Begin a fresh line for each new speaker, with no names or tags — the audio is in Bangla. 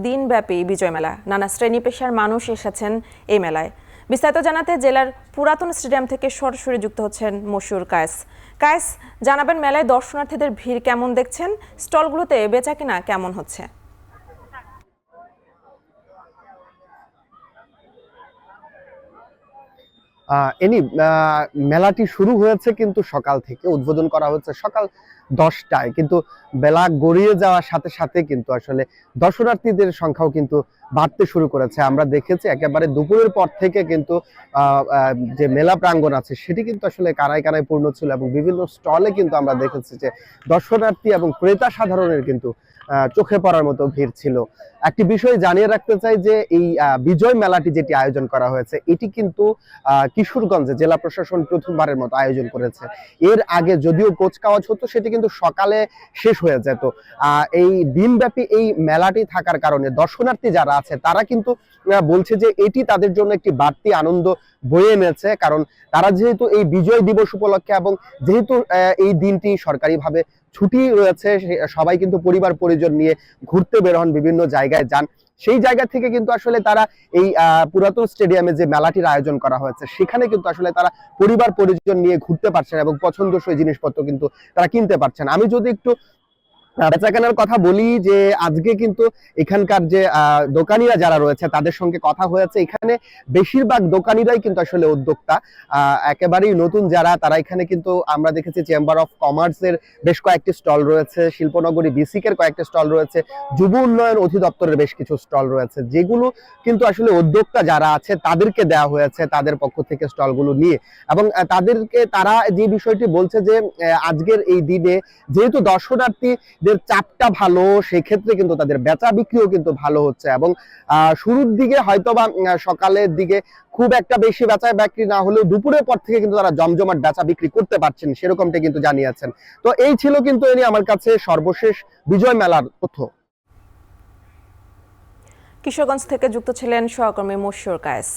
দিনব্যাপী বিজয় মেলা, নানা শ্রেণী পেশার মানুষ এসেছেন এই মেলায়। বিস্তারিত জানাতে জেলার পুরাতন স্টেডিয়াম থেকে সরাসরি যুক্ত হচ্ছেন মশিউর কায়েস। কায়েস, জানাবেন মেলায় দর্শনার্থীদের ভিড় কেমন দেখছেন, স্টলগুলোতে বেচাকেনা কেমন হচ্ছে?
মেলাটি শুরু হয়েছে কিন্তু সকাল থেকে, উদ্বোধন করা হচ্ছে সকাল 10টায়, কিন্তু বেলা গড়িয়ে যাওয়ার সাথে সাথে কিন্তু আসলে দর্শনার্থীদের সংখ্যাও কিন্তু বাড়তে শুরু করেছে। আমরা দেখেছি একেবারে দুপুরের পর থেকে কিন্তু যে মেলা প্রাঙ্গণ আছে সেটি কিন্তু আসলে কানায় কানায় পূর্ণ ছিল এবং বিভিন্ন স্টলে কিন্তু আমরা দেখেছি যে দর্শনার্থী এবং ক্রেতা সাধারণের কিন্তু চোখে পড়ার মতো ভিড় ছিল। একটি বিষয় জানিয়ে রাখতে চাই যে এই বিজয় মেলাটি যেটি আয়োজন করা হয়েছে এটি কিন্তু কিশোরগঞ্জে জেলা প্রশাসন প্রথমবারের মতো আয়োজন করেছে। এর আগে যদিও কুচকাওয়াজ হতো সেটি কিন্তু সকালে শেষ হয়ে যেত। এই দিনব্যাপী এই মেলাটি থাকার কারণে দর্শনার্থী যারা আছে তারা কিন্তু বলছে যে এটি তাদের জন্য একটি বাড়তি আনন্দ বয়ে এনেছে, কারণ তারা যেহেতু এই বিজয় দিবস উপলক্ষে এবং যেহেতু এই দিনটি সরকারিভাবে ছুটি রয়েছে, সবাই কিন্তু পরিবার পরিজন নিয়ে ঘুরতে বের হন, বিভিন্ন জায়গায় যান। সেই জায়গা থেকে কিন্তু আসলে তারা এই পুরাতন স্টেডিয়ামে যে মেলাটির আয়োজন করা হয়েছে সেখানে কিন্তু আসলে তারা পরিবার পরিজন নিয়ে ঘুরতে পারছেন এবং পছন্দসই জিনিসপত্র কিন্তু তারা কিনতে পারছেন। আমি যদি একটু বেচাকেনার কথা বলি, যে আজকে কিন্তু এখানকার যে দোকানিরা যারা রয়েছে তাদের সঙ্গে কথা হয়েছে, এখানে বেশিরভাগ দোকানিরাই কিন্তু আসলে উদ্যোক্তা, একেবারেই নতুন যারা, তারা এখানে কিন্তু আমরা দেখেছি চেম্বার অফ কমার্সের বেশ কয়েকটি স্টল রয়েছে, শিল্পনগরী বিসিকের কয়েকটি স্টল রয়েছে, যুব উন্নয়ন অধিদপ্তরের বেশ কিছু স্টল রয়েছে, যেগুলো কিন্তু আসলে উদ্যোক্তা যারা আছে তাদেরকে দেওয়া হয়েছে তাদের পক্ষ থেকে স্টলগুলো নিয়ে। এবং তারা যে বিষয়টি বলছে যে আজকের এই দিনে যেহেতু দর্শনার্থী চাপটা ভালো, সেক্ষেত্রে কিন্তু তাদের বেচা বিক্রিও কিন্তু ভালো হচ্ছে এবং শুরুর দিকে হয়তোবা সকালের দিকে খুব একটা বেশি বেচা বিক্রি না হলেও দুপুরের পর থেকে কিন্তু তারা জমজমাট বেচা বিক্রি করতে পারছেন, সেরকমটা কিন্তু জানিয়েছেন। তো এই ছিল কিন্তু এনে আমার কাছে সর্বশেষ বিজয় মেলার তথ্য।
কিশোরগঞ্জ থেকে যুক্ত ছিলেন সহকর্মী মশিউর কায়েস।